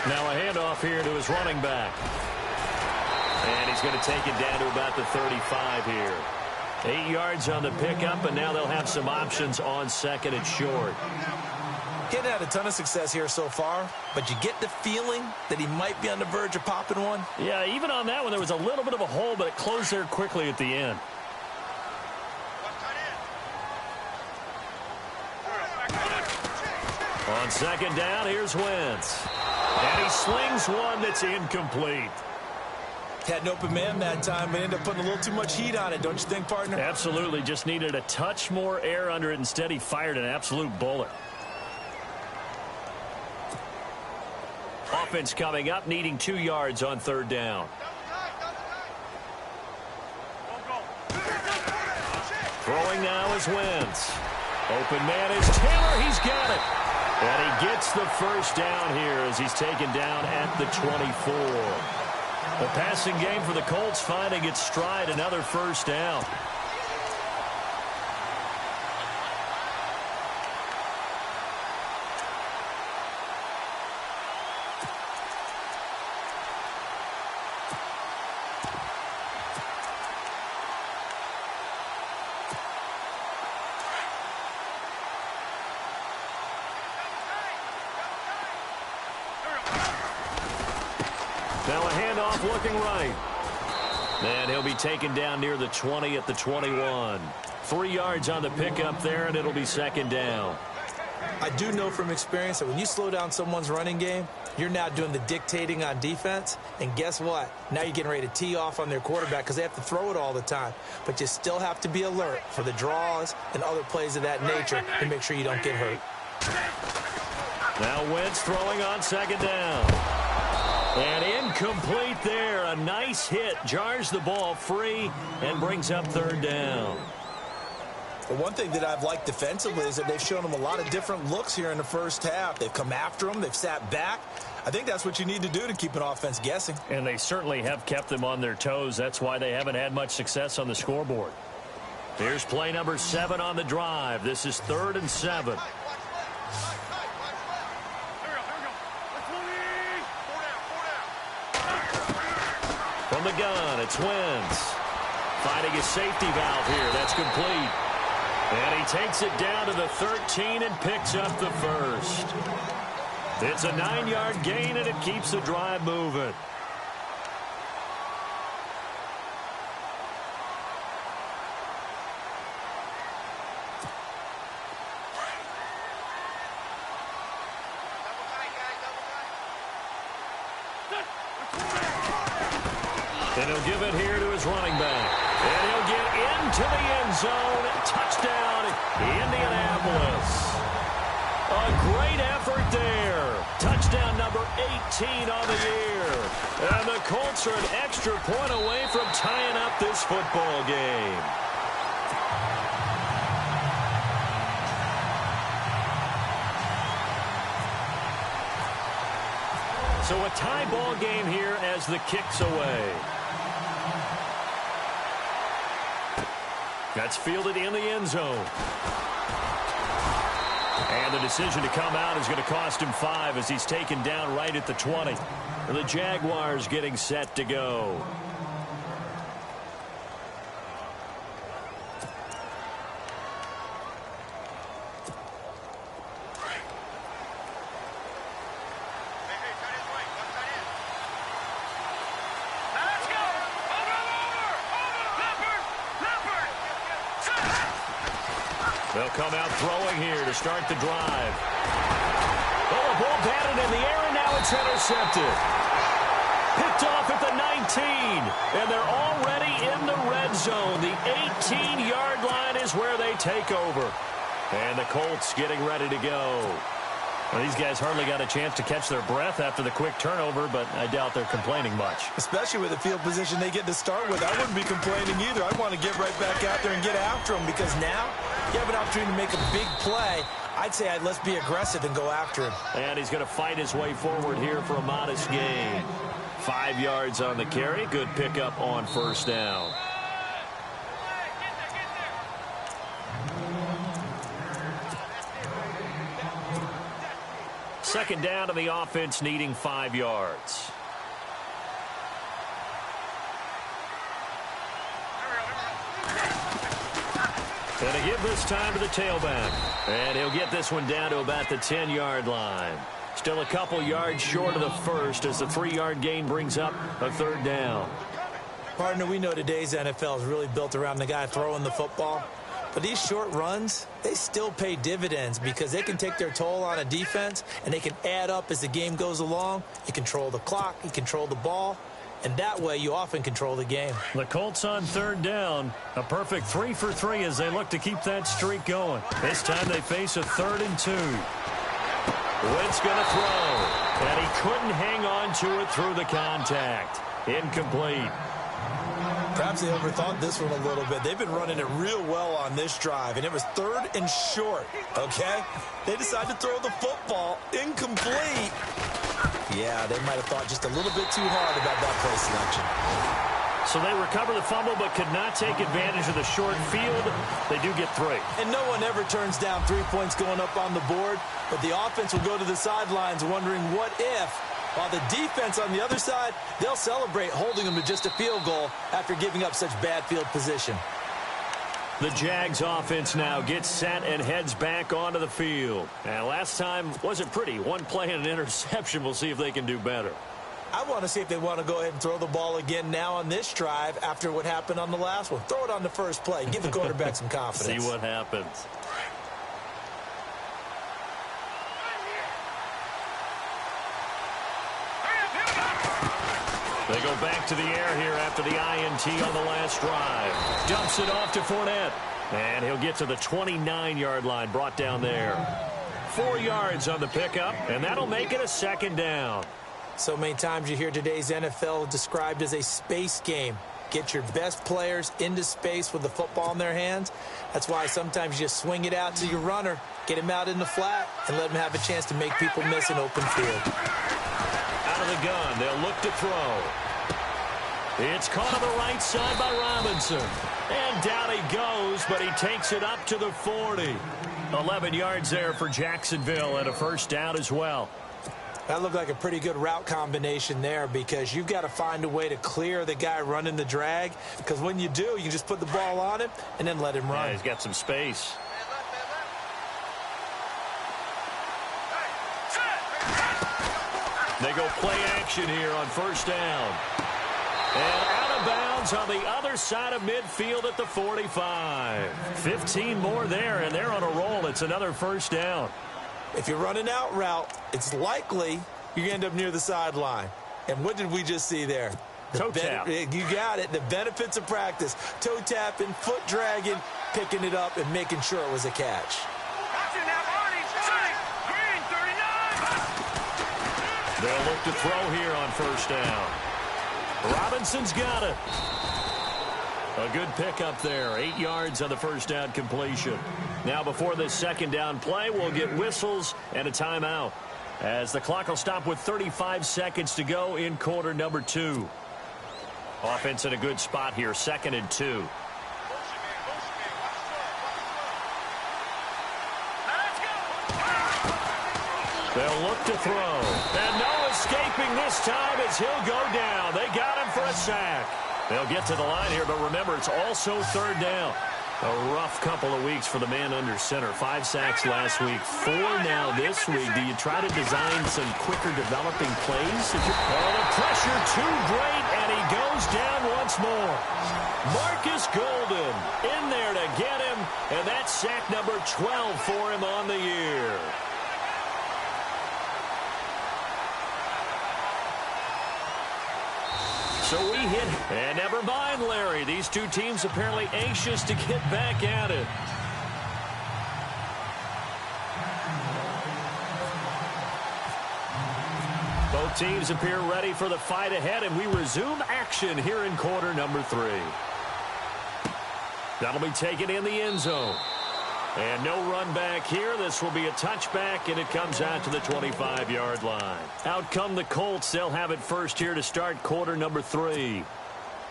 Now a handoff here to his running back. And he's going to take it down to about the 35 here. 8 yards on the pickup, and now they'll have some options on second and short. He hadn't had a ton of success here so far, but you get the feeling that he might be on the verge of popping one. Yeah, even on that one, there was a little bit of a hole, but it closed there quickly at the end. On second down, here's Wentz. And he slings one that's incomplete. Had an open man that time, but ended up putting a little too much heat on it, don't you think, partner? Absolutely. Just needed a touch more air under it. Instead, he fired an absolute bullet. Offense coming up, needing 2 yards on third down. Throwing now is Wentz. Open man is Taylor. He's got it. And he gets the first down here as he's taken down at the 24. The passing game for the Colts finding its stride, another first down. Now a handoff looking right. And he'll be taken down near the 20 at the 21. 3 yards on the pickup there, and it'll be second down. I do know from experience that when you slow down someone's running game, you're now doing the dictating on defense. And guess what? Now you're getting ready to tee off on their quarterback because they have to throw it all the time. But you still have to be alert for the draws and other plays of that nature to make sure you don't get hurt. Now Wentz throwing on second down. And incomplete there. A nice hit. Jars the ball free and brings up third down. The one thing that I've liked defensively is that they've shown them a lot of different looks here in the first half. They've come after them. They've sat back. I think that's what you need to do to keep an offense guessing. And they certainly have kept them on their toes. That's why they haven't had much success on the scoreboard. Here's play number 7 on the drive. This is 3rd and 7. From the gun, it's Wentz. Finding his safety valve here. That's complete. And he takes it down to the 13 and picks up the first. It's a 9-yard gain, and it keeps the drive moving. And he'll give it here to his running back. And he'll get into the end zone. Touchdown, Indianapolis. A great effort there. Touchdown number 18 on the year. And the Colts are an extra point away from tying up this football game. So a tie ball game here as the kick's away. That's fielded in the end zone. And the decision to come out is going to cost him 5 as he's taken down right at the 20. And the Jaguars getting set to go. They'll come out throwing here to start the drive. Oh, the ball batted in the air, and now it's intercepted. Picked off at the 19, and they're already in the red zone. The 18-yard line is where they take over. And the Colts getting ready to go. Well, these guys hardly got a chance to catch their breath after the quick turnover, but I doubt they're complaining much. Especially with the field position they get to start with. I wouldn't be complaining either. I want to get right back out there and get after them because now you have an opportunity to make a big play. I'd say let's be aggressive and go after him. And he's going to fight his way forward here for a modest gain. 5 yards on the carry. Good pickup on first down. second down, and the offense needing 5 yards. And to give this time to the tailback. And he'll get this one down to about the 10-yard line. Still a couple yards short of the first as the 3-yard gain brings up a third down. Partner, we know today's NFL is really built around the guy throwing the football. But these short runs, they still pay dividends because they can take their toll on a defense and they can add up as the game goes along. You control the clock, you control the ball. And that way, you often control the game. The Colts on third down. A perfect 3 for 3 as they look to keep that streak going. This time they face a 3rd and 2. Wentz going to throw. And he couldn't hang on to it through the contact. Incomplete. Perhaps they overthought this one a little bit. They've been running it real well on this drive, and it was 3rd and short, okay? They decided to throw the football incomplete. Yeah, they might have thought just a little bit too hard about that play selection. So they recover the fumble but could not take advantage of the short field. They do get 3. And no one ever turns down 3 points going up on the board, but the offense will go to the sidelines wondering what if, while the defense on the other side, they'll celebrate holding them to just a field goal after giving up such bad field position. The Jags offense now gets set and heads back onto the field. And last time wasn't pretty. One play and an interception. We'll see if they can do better. I want to see if they want to go ahead and throw the ball again now on this drive after what happened on the last one. Throw it on the first play. Give the quarterback some confidence. See what happens. They go back to the air here after the INT on the last drive. Dumps it off to Fournette. And he'll get to the 29-yard line, brought down there. 4 yards on the pickup, and that'll make it a second down. So many times you hear today's NFL described as a space game. Get your best players into space with the football in their hands. That's why sometimes you just swing it out to your runner, get him out in the flat, and let him have a chance to make people miss an open field. Out of the gun, they'll look to throw. It's caught on the right side by Robinson. And down he goes, but he takes it up to the 40. 11 yards there for Jacksonville and a first down as well. That looked like a pretty good route combination there because you've got to find a way to clear the guy running the drag, because when you do, you can just put the ball on him and then let him run. Yeah, he's got some space. They go play action here on first down. And out of bounds on the other side of midfield at the 45. 15 more there, and they're on a roll. It's another first down. If you're running out route, it's likely you end up near the sideline. And what did we just see there? Toe tap. You got it. The benefits of practice. Toe tapping, foot dragging, picking it up, and making sure it was a catch. They'll look to throw here on first down. Robinson's got it. A good pickup there. 8 yards on the first down completion. Now before this second down play, we'll get whistles and a timeout, as the clock will stop with 35 seconds to go in quarter number 2. Offense in a good spot here, 2nd and 2. They'll look to throw. And no escaping this time as he'll go down. They got him for a sack. They'll get to the line here, but remember, it's also third down. A rough couple of weeks for the man under center. 5 sacks last week, 4 now this week. Do you try to design some quicker developing plays? The pressure too great, and he goes down once more. Marcus Golden in there to get him, and that's sack number 12 for him on the year. So we hit, and never mind, Larry. These two teams apparently anxious to get back at it. Both teams appear ready for the fight ahead, and we resume action here in quarter number 3. That'll be taken in the end zone. And no run back here. This will be a touchback, and it comes out to the 25-yard line. Out come the Colts. They'll have it first here to start quarter number 3.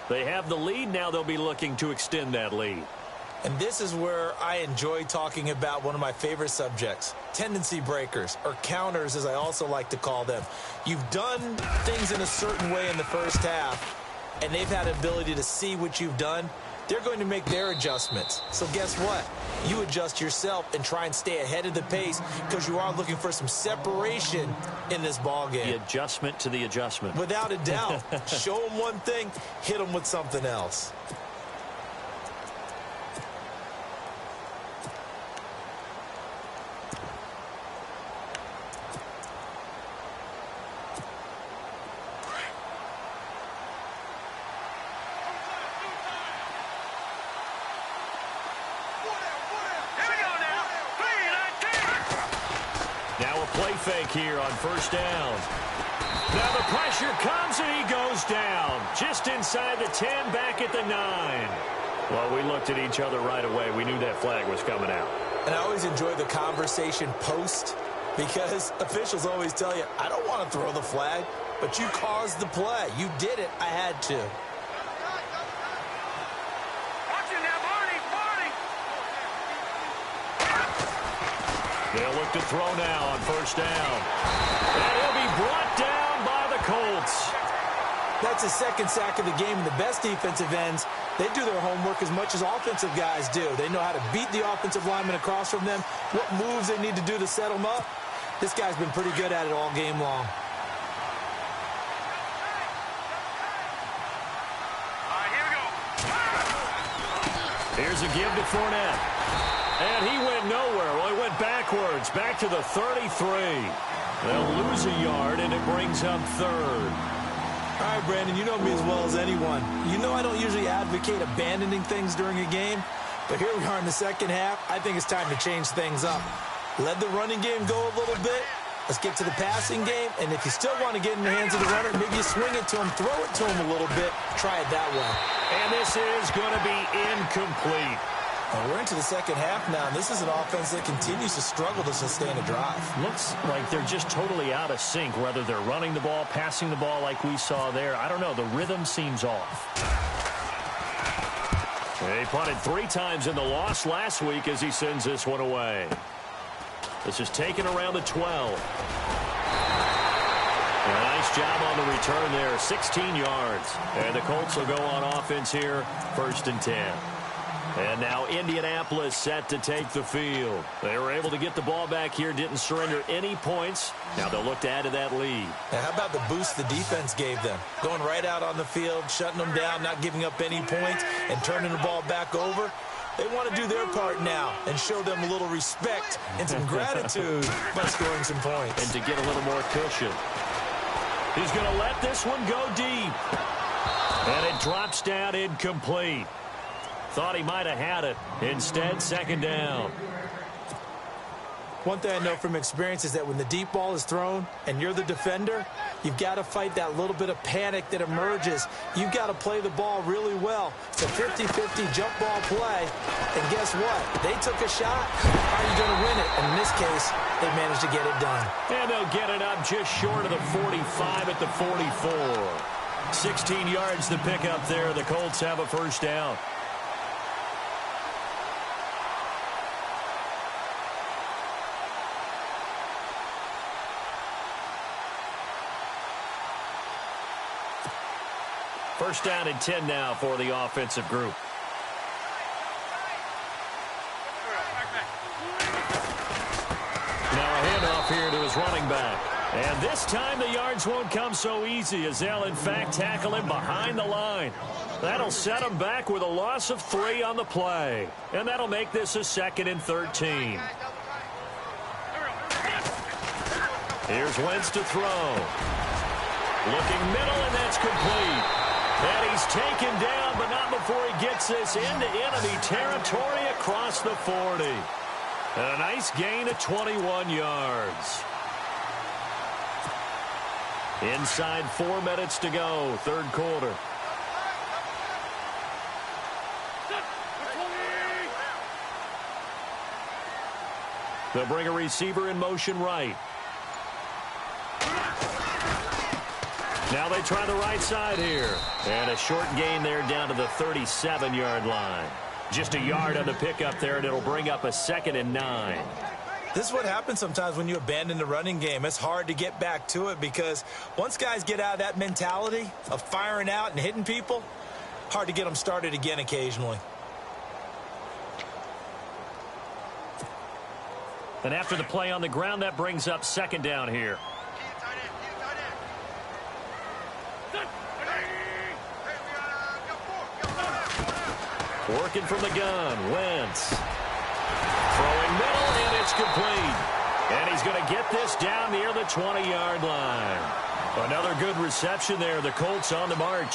They have the lead. Now they'll be looking to extend that lead. And this is where I enjoy talking about one of my favorite subjects, tendency breakers, or counters as I also like to call them. You've done things in a certain way in the first half, and they've had an ability to see what you've done. They're going to make their adjustments. So guess what? You adjust yourself and try and stay ahead of the pace because you are looking for some separation in this ball game. The adjustment to the adjustment. Without a doubt. Show them one thing, hit them with something else. Play fake here on first down. Now the pressure comes and he goes down. Just inside the 10, back at the 9. Well, we looked at each other right away. We knew that flag was coming out. And I always enjoy the conversation post because officials always tell you, I don't want to throw the flag, but you caused the play. You did it. I had to. They'll look to throw now on first down. And he'll be brought down by the Colts. That's his second sack of the game, and the best defensive ends, they do their homework as much as offensive guys do. They know how to beat the offensive lineman across from them, what moves they need to do to set them up. This guy's been pretty good at it all game long. All right, here we go. Here's a give to Fournette. And he went nowhere. Well, he went backwards, back to the 33. They'll lose a yard, and it brings up third. All right, Brandon, you know me as well as anyone. You know I don't usually advocate abandoning things during a game, but here we are in the second half. I think it's time to change things up. Let the running game go a little bit. Let's get to the passing game, and if you still want to get in the hands of the runner, maybe you swing it to him, throw it to him a little bit, try it that way. And this is going to be incomplete. Well, we're into the second half now, and this is an offense that continues to struggle to sustain a drive. Looks like they're just totally out of sync, whether they're running the ball, passing the ball like we saw there. I don't know. The rhythm seems off. He punted 3 times in the loss last week as he sends this one away. This is taken around the 12. A nice job on the return there, 16 yards. And the Colts will go on offense here, 1st and 10. And now Indianapolis set to take the field. They were able to get the ball back here, didn't surrender any points. Now they'll look to add to that lead. Now, how about the boost the defense gave them? Going right out on the field, shutting them down, not giving up any points, and turning the ball back over. They want to do their part now and show them a little respect and some gratitude by scoring some points. And to get a little more cushion. He's going to let this one go deep. And it drops down incomplete. Thought he might have had it. Instead, 2nd down. One thing I know from experience is that when the deep ball is thrown and you're the defender, you've got to fight that little bit of panic that emerges. You've got to play the ball really well. It's a 50-50 jump ball play. And guess what? They took a shot. How are you going to win it? And in this case, they managed to get it done. And they'll get it up just short of the 45 at the 44. 16 yards to pick up there. The Colts have a 1st down. First down and 10 now for the offensive group. Now a handoff here to his running back. And this time the yards won't come so easy as they'll, in fact, tackle him behind the line. That'll set him back with a loss of 3 on the play. And that'll make this a 2nd and 13. Here's Wentz to throw. Looking middle, and that's complete. And he's taken down, but not before he gets this into enemy territory across the 40. And a nice gain of 21 yards. Inside 4 minutes to go, 3rd quarter. They'll bring a receiver in motion right. Now they try the right side here. And a short gain there down to the 37-yard line. Just a yard on the pickup there, and it'll bring up a 2nd and 9. This is what happens sometimes when you abandon the running game. It's hard to get back to it because once guys get out of that mentality of firing out and hitting people, hard to get them started again occasionally. And after the play on the ground, that brings up 2nd down here. Working from the gun, Wentz. Throwing middle, and it's complete. And he's going to get this down near the 20-yard line. Another good reception there. The Colts on the march.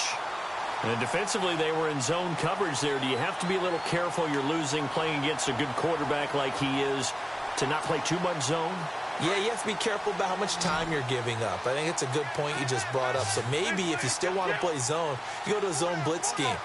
And defensively, they were in zone coverage there. Do you have to be a little careful? You're losing playing against a good quarterback like he is to not play too much zone? Yeah, you have to be careful about how much time you're giving up. I think it's a good point you just brought up. So maybe if you still want to play zone, you go to a zone blitz scheme.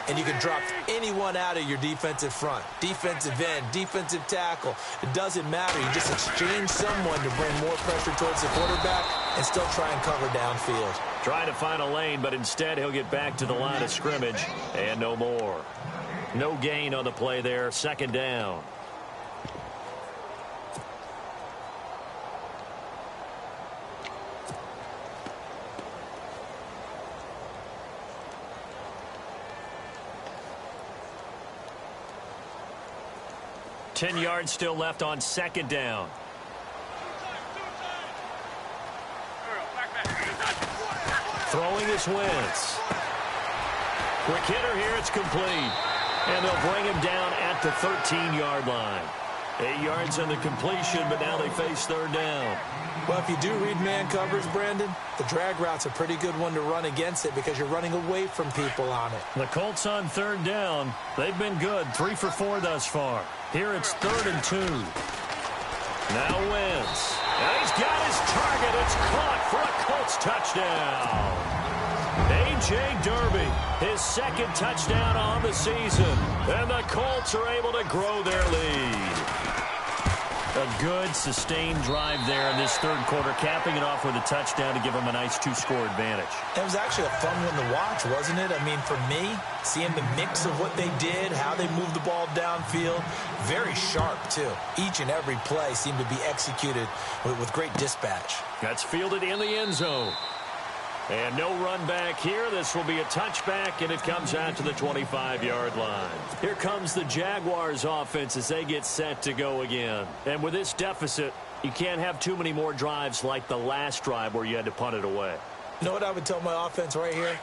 And you can drop anyone out of your defensive front. Defensive end, defensive tackle. It doesn't matter. You just exchange someone to bring more pressure towards the quarterback and still try and cover downfield. Trying to find a lane, but instead he'll get back to the line of scrimmage. And no more. No gain on the play there. 2nd down. Ten yards still left on 2nd down. Throwing is Wentz. Quick hitter here, it's complete. And they'll bring him down at the 13-yard line. 8 yards on the completion, but now they face 3rd down. Well, if you do read man coverage, Brandon, the drag route's a pretty good one to run against it because you're running away from people on it. The Colts on 3rd down. They've been good, 3 for 4 thus far. Here it's 3rd and 2. Now Wentz. And he's got his target. It's caught for a Colts touchdown. A.J. Derby, his 2nd touchdown on the season. And the Colts are able to grow their lead. A good, sustained drive there in this 3rd quarter, capping it off with a touchdown to give them a nice 2-score advantage. It was actually a fun one to watch, wasn't it? I mean, for me, seeing the mix of what they did, how they moved the ball downfield, very sharp, too. Each and every play seemed to be executed with great dispatch. That's fielded in the end zone. And no run back here. This will be a touchback, and it comes out to the 25-yard line. Here comes the Jaguars offense as they get set to go again. And with this deficit, you can't have too many more drives like the last drive where you had to punt it away. You know what I would tell my offense right here?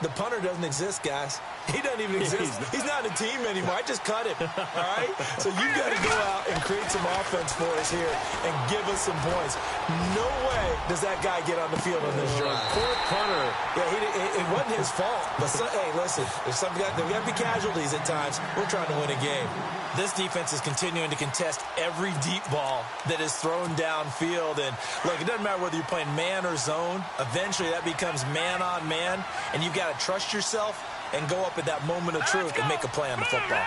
The punter doesn't exist, guys. He doesn't even exist. He's not a team anymore. I just cut him, all right? So you've got to go out and create some offense for us here and give us some points. No way does that guy get on the field on this drive. Poor punter. Yeah, it wasn't his fault. But, hey, listen, there's got to be casualties at times. We're trying to win a game. This defense is continuing to contest every deep ball that is thrown downfield. And, look, it doesn't matter whether you're playing man or zone. Eventually that becomes man on man, and you've got to trust yourself and go up at that moment of truth and make a play on the football.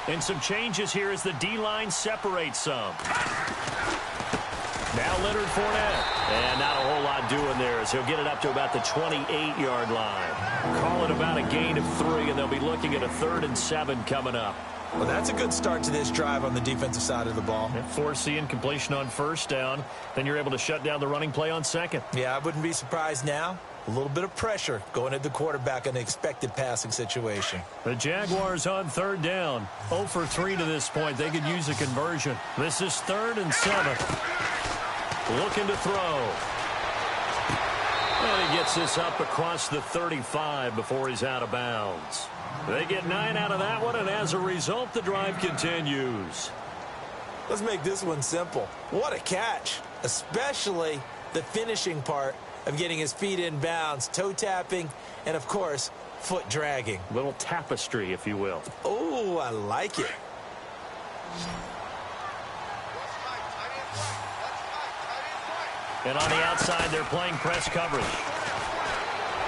And some changes here as the D-line separates some. Now Leonard Fournette. And not a whole lot doing there as he'll get it up to about the 28-yard line. Call it about a gain of 3, and they'll be looking at a 3rd and 7 coming up. Well, that's a good start to this drive on the defensive side of the ball. Forcing completion on 1st down. Then you're able to shut down the running play on 2nd. Yeah, I wouldn't be surprised now. A little bit of pressure going at the quarterback in an expected passing situation. The Jaguars on 3rd down. 0 for 3 to this point. They could use a conversion. This is 3rd and 7. Looking to throw. And he gets this up across the 35 before he's out of bounds. They get 9 out of that one, and as a result, the drive continues. Let's make this one simple. What a catch, especially the finishing part of getting his feet in bounds, toe tapping, and, of course, foot dragging. Little tapestry, if you will. Oh, I like it. And on the outside, they're playing press coverage.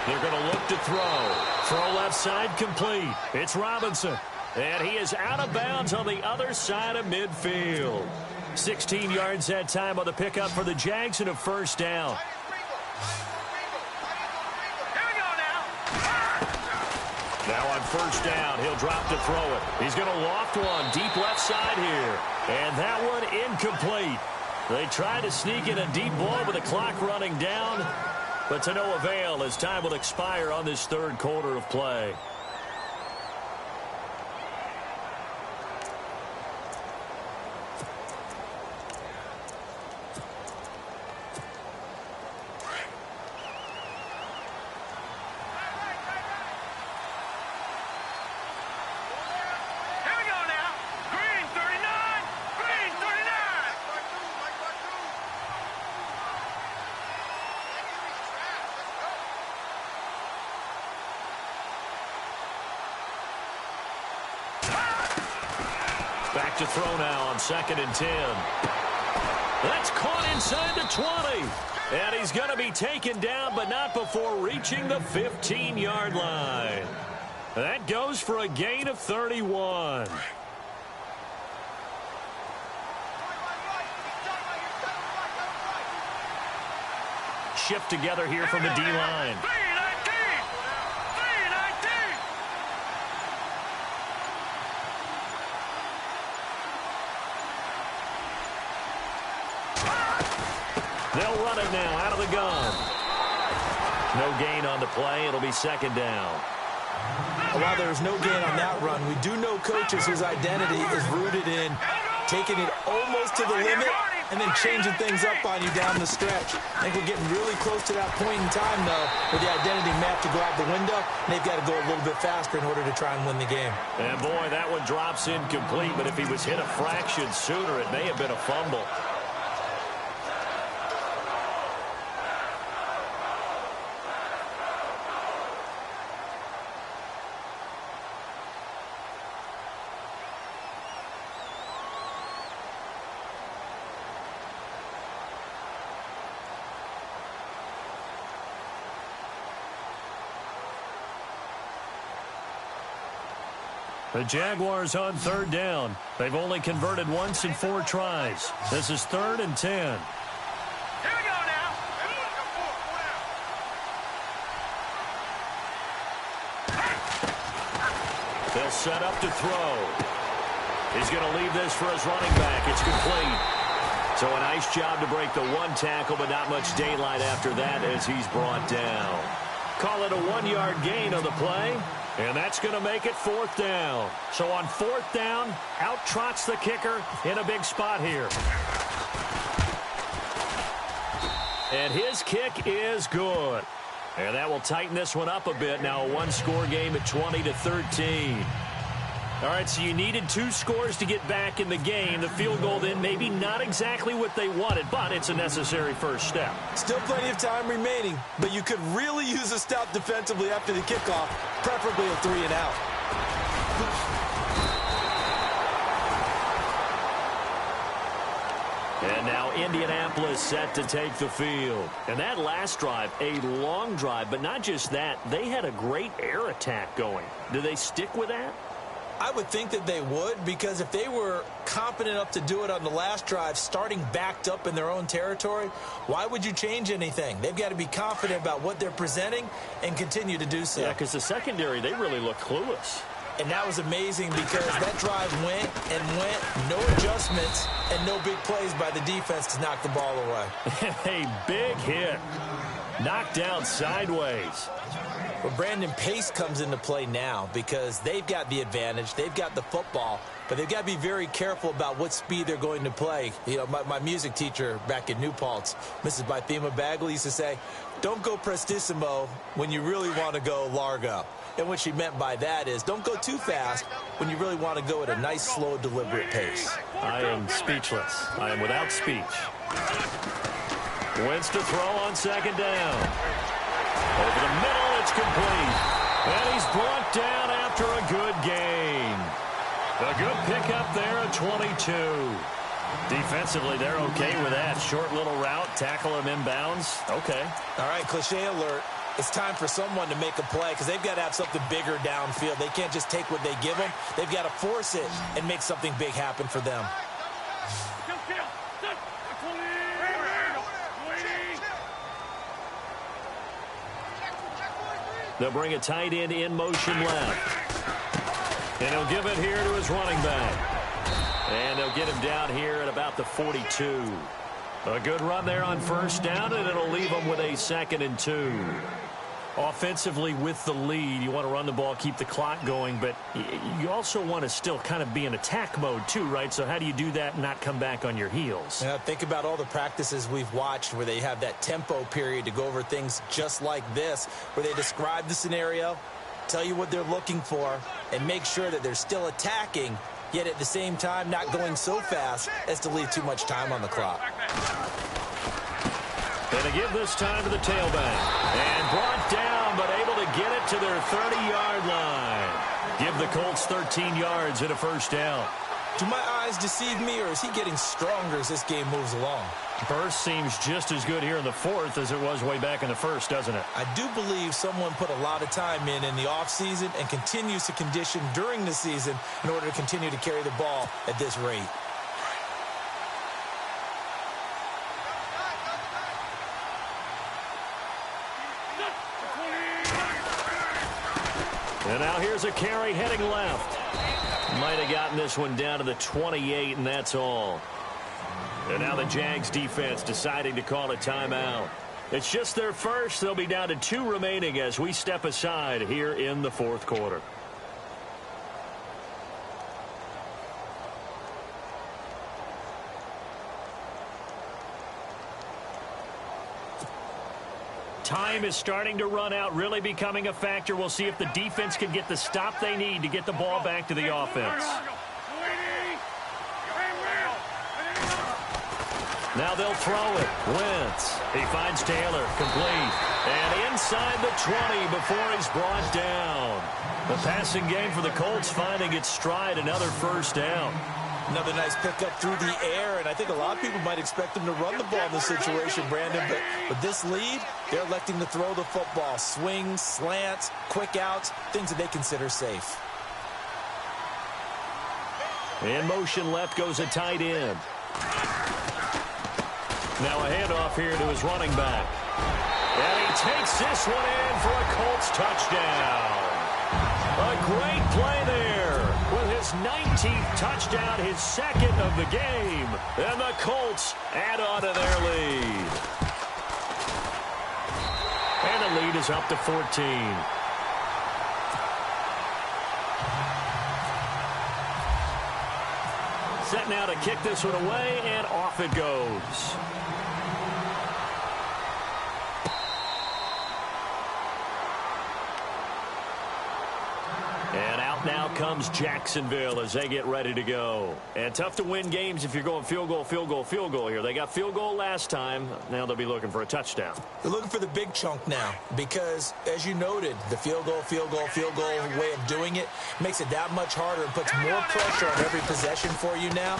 They're going to look to throw. Throw left side complete. It's Robinson. And he is out of bounds on the other side of midfield. 16 yards that time on the pickup for the Jags and a 1st down. first down. He'll drop to throw it. He's going to loft one deep left side here. And that one incomplete. They try to sneak in a deep ball with the clock running down, but to no avail as time will expire on this third quarter of play. Back to throw now on 2nd and 10. That's caught inside the 20. And he's going to be taken down, but not before reaching the 15-yard line. That goes for a gain of 31. Shift together here from the D-line. They'll run it now out of the gun. No gain on the play. It'll be 2nd down. While there's no gain on that run, we do know coaches whose identity is rooted in taking it almost to the limit and then changing things up on you down the stretch. I think we're getting really close to that point in time, though, where the identity may have to go out the window, and they've got to go a little bit faster in order to try and win the game. And, boy, that one drops incomplete, but if he was hit a fraction sooner, it may have been a fumble. The Jaguars on 3rd down. They've only converted once in 4 tries. This is 3rd and 10. Here we go now. They'll set up to throw. He's going to leave this for his running back. It's complete. So a nice job to break the 1 tackle, but not much daylight after that as he's brought down. Call it a 1-yard gain on the play. And that's going to make it 4th down. So on 4th down, out trots the kicker in a big spot here. And his kick is good. And that will tighten this one up a bit. Now a 1-score game at 20-13. All right, so you needed 2 scores to get back in the game. The field goal then maybe not exactly what they wanted, but it's a necessary first step. Still plenty of time remaining, but you could really use a stop defensively after the kickoff, preferably a 3 and out. And now Indianapolis set to take the field. And that last drive, a long drive, but not just that, they had a great air attack going. Do they stick with that? I would think that they would, because if they were confident enough to do it on the last drive, starting backed up in their own territory, why would you change anything? They've got to be confident about what they're presenting and continue to do so. Yeah, because the secondary, they really look clueless. And that was amazing because that drive went and went, no adjustments, and no big plays by the defense to knock the ball away. A big hit. Knocked down sideways. Well, Brandon, pace comes into play now because they've got the advantage. They've got the football, but they've got to be very careful about what speed they're going to play. You know, my music teacher back in New Paltz, Mrs. Bythema Bagley, used to say, don't go prestissimo when you really want to go largo. And what she meant by that is don't go too fast when you really want to go at a nice, slow, deliberate pace. I am speechless. I am without speech. Wentz to throw on 2nd down. Over the middle, it's complete. And he's brought down after a good gain. A good pickup there at 22. Defensively, they're okay with that. Short little route, tackle him inbounds. Okay. All right, cliche alert. It's time for someone to make a play because they've got to have something bigger downfield. They can't just take what they give them. They've got to force it and make something big happen for them. They'll bring a tight end in motion left. And he'll give it here to his running back. And they'll get him down here at about the 42. A good run there on first down, and it'll leave them with a 2nd and 2. Offensively with the lead, you want to run the ball, keep the clock going, but you also want to still kind of be in attack mode too, right? So how do you do that and not come back on your heels? Yeah, think about all the practices we've watched where they have that tempo period to go over things just like this, where they describe the scenario, tell you what they're looking for, and make sure that they're still attacking, yet at the same time not going so fast as to leave too much time on the clock. And to give this time to the tailback. And brought down, but able to get it to their 30-yard line. Give the Colts 13 yards and a first down. Do my eyes deceive me, or is he getting stronger as this game moves along? Burst seems just as good here in the 4th as it was way back in the 1st, doesn't it? I do believe someone put a lot of time in the offseason and continues to condition during the season in order to continue to carry the ball at this rate. And now here's a carry heading left. Might have gotten this one down to the 28, and that's all. And now the Jags defense deciding to call a timeout. It's just their first. They'll be down to 2 remaining as we step aside here in the 4th quarter. Time is starting to run out, really becoming a factor. We'll see if the defense can get the stop they need to get the ball back to the offense. Now they'll throw it. Wentz. He finds Taylor. Complete. And inside the 20 before he's brought down. The passing game for the Colts finding its stride. Another first down. Another nice pickup through the air, and I think a lot of people might expect them to run the ball in this situation, Brandon, but with this lead, they're electing to throw the football. Swings, slants, quick outs, things that they consider safe. In motion left goes a tight end. Now a handoff here to his running back. And he takes this one in for a Colts touchdown. A great play there with his 19th touchdown, his 2nd of the game. And the Colts add on to their lead. And the lead is up to 14. Set now to kick this one away, and off it goes. And out now comes Jacksonville as they get ready to go. And tough to win games if you're going field goal, field goal, field goal here. They got field goal last time. Now they'll be looking for a touchdown. They're looking for the big chunk now because, as you noted, the field goal way of doing it makes it that much harder and puts more pressure on every possession for you now.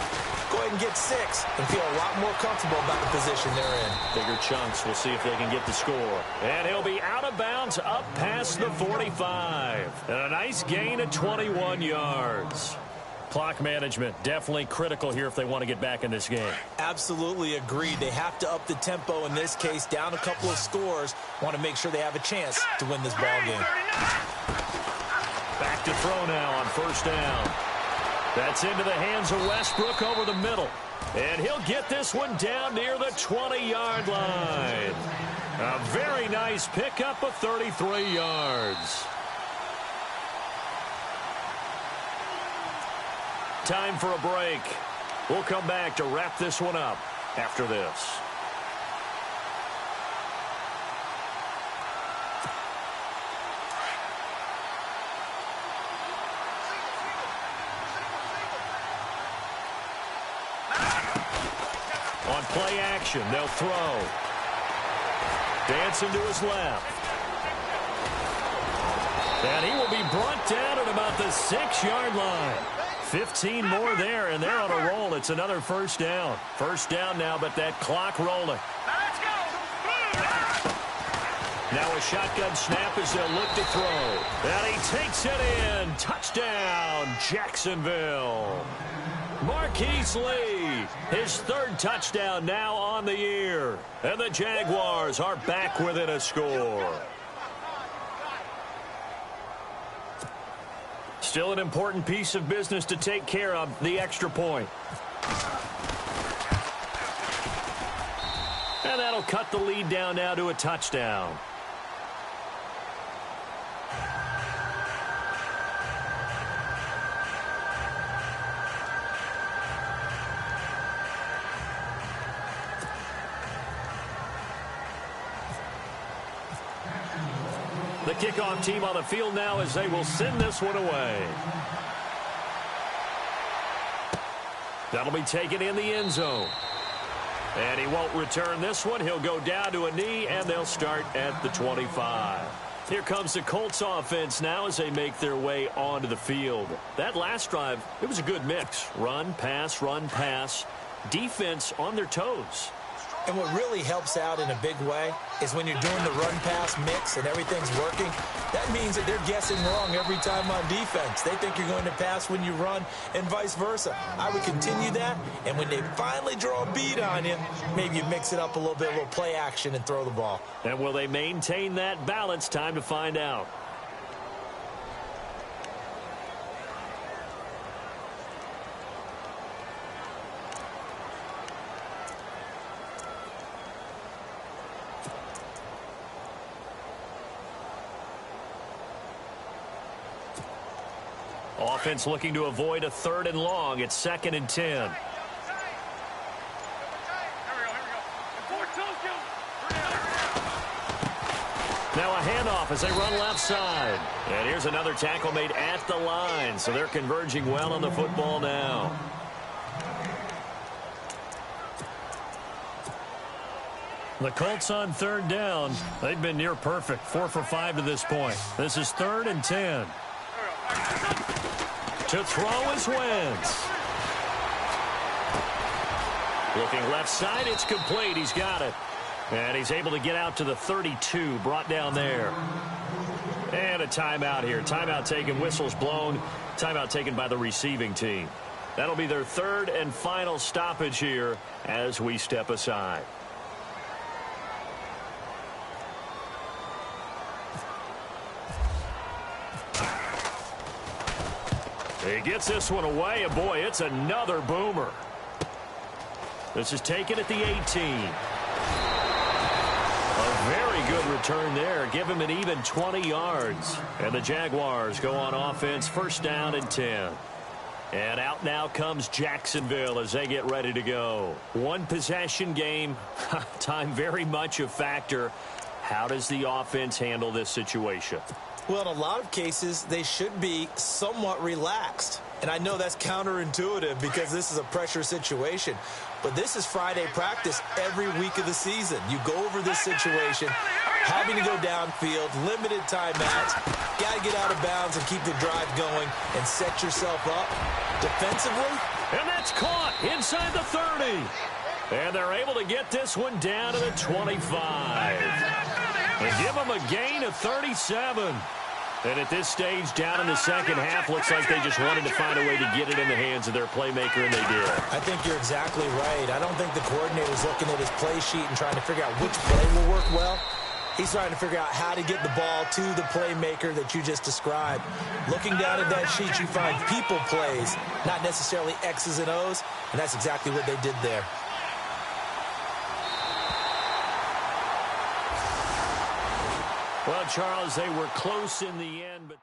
Go ahead and get 6 and feel a lot more comfortable about the position they're in. Bigger chunks. We'll see if they can get the score. And he'll be out of bounds up past the 45. And a nice gain of 21 yards. Clock management definitely critical here if they want to get back in this game. Absolutely agreed. They have to up the tempo in this case, down a couple of scores. Want to make sure they have a chance to win this ball game. Back to throw now on first down. That's into the hands of Westbrook over the middle. And he'll get this one down near the 20-yard line. A very nice pickup of 33 yards. Time for a break. We'll come back to wrap this one up after this. On play action, they'll throw. Dancing to his left. And he will be brought down at about the 6-yard line. 15 more there, and they're on a roll. It's another first down. First down now, but that clock rolling. Now a shotgun snap as they'll look to throw. And he takes it in. Touchdown, Jacksonville. Marquise Lee, his 3rd touchdown now on the year. And the Jaguars are back within a score. Still an important piece of business to take care of, the extra point. And that'll cut the lead down now to a touchdown. The kickoff team on the field now as they will send this one away. That'll be taken in the end zone. And he won't return this one. He'll go down to a knee, and they'll start at the 25. Here comes the Colts offense now as they make their way onto the field. That last drive, it was a good mix. Run, pass, defense on their toes. And what really helps out in a big way is when you're doing the run-pass mix and everything's working, that means that they're guessing wrong every time on defense. They think you're going to pass when you run and vice versa. I would continue that, and when they finally draw a beat on you, maybe you mix it up a little bit, a little play action, and throw the ball. And will they maintain that balance? Time to find out. Offense looking to avoid a 3rd and long. It's 2nd and 10. Now a handoff as they run left side. And here's another tackle made at the line. So they're converging well on the football now. The Colts on 3rd down. They've been near perfect. 4 for 5 to this point. This is 3rd and 10. To throw is Wentz. Looking left side, it's complete. He's got it. And he's able to get out to the 32, brought down there. And a timeout here. Timeout taken, whistles blown. Timeout taken by the receiving team. That'll be their 3rd and final stoppage here as we step aside. He gets this one away, and boy, it's another boomer. This is taken at the 18. A very good return there. Give him an even 20 yards. And the Jaguars go on offense, 1st down and 10. And out now comes Jacksonville as they get ready to go. 1 possession game. Time very much a factor. How does the offense handle this situation? Well, in a lot of cases, they should be somewhat relaxed. And I know that's counterintuitive because this is a pressure situation. But this is Friday practice every week of the season. You go over this situation, having to go downfield, limited timeouts, got to get out of bounds and keep the drive going and set yourself up defensively. And that's caught inside the 30. And they're able to get this one down to the 25. And give them a gain of 37. And at this stage, down in the second half, looks like they just wanted to find a way to get it in the hands of their playmaker, and they did. I think you're exactly right. I don't think the coordinator's looking at his play sheet and trying to figure out which play will work well. He's trying to figure out how to get the ball to the playmaker that you just described. Looking down at that sheet, you find people plays, not necessarily X's and O's, and that's exactly what they did there. Well, Charles, they were close in the end, but...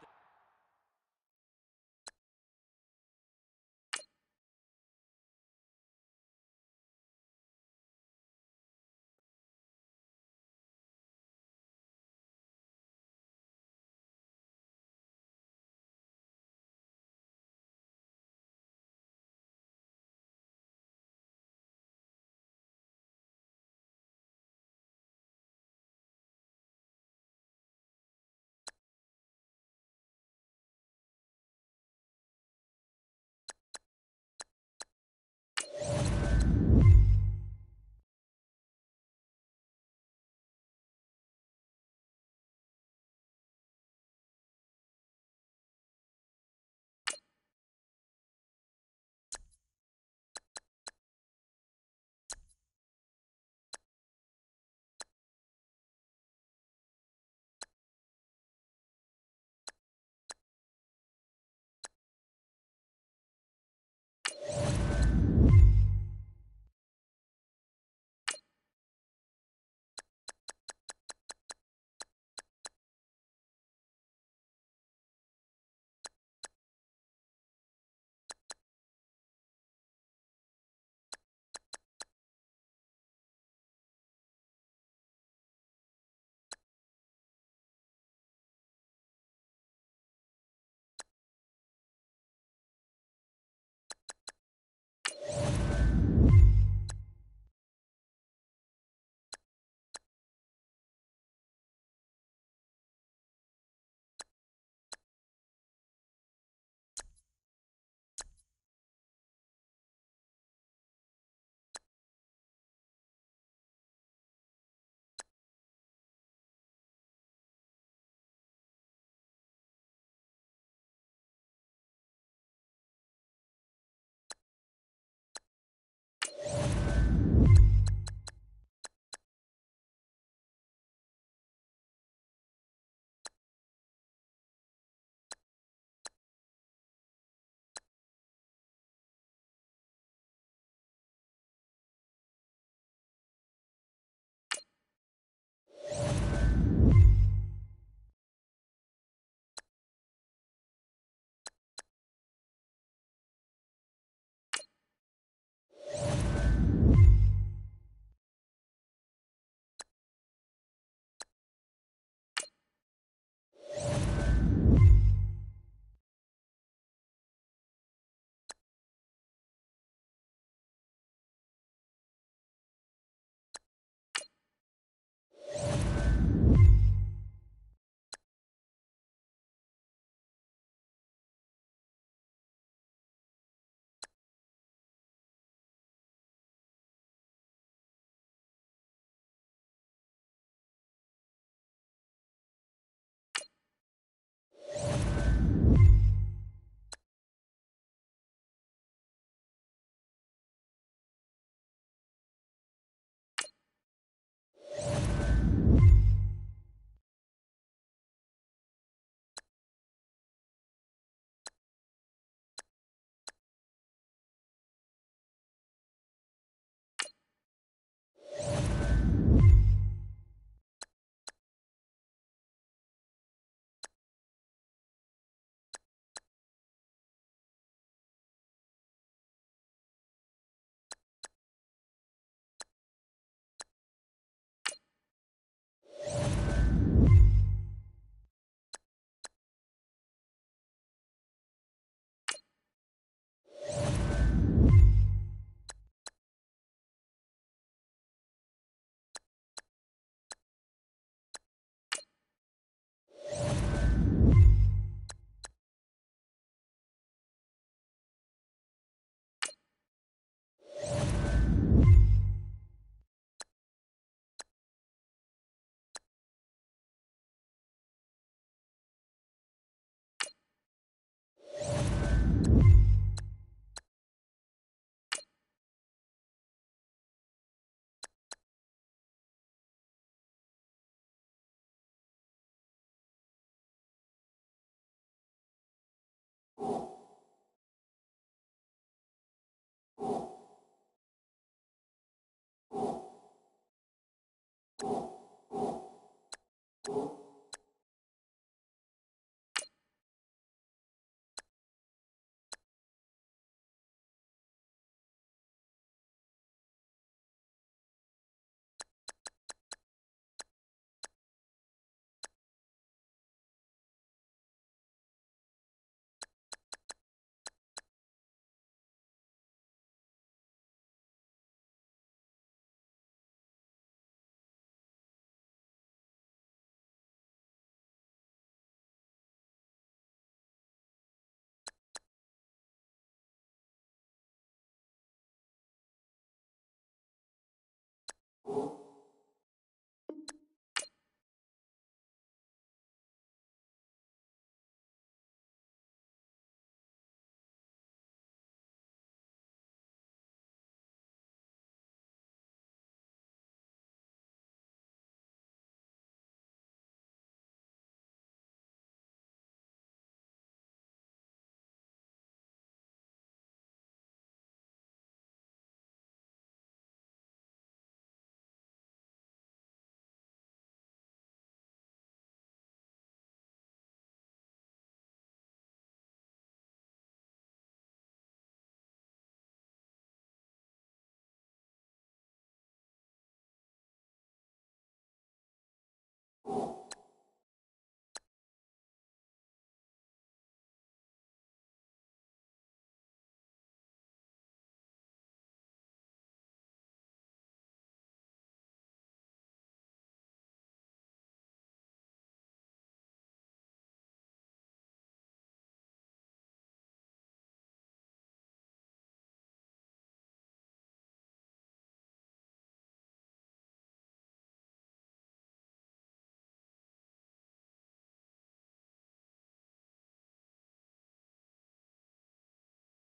You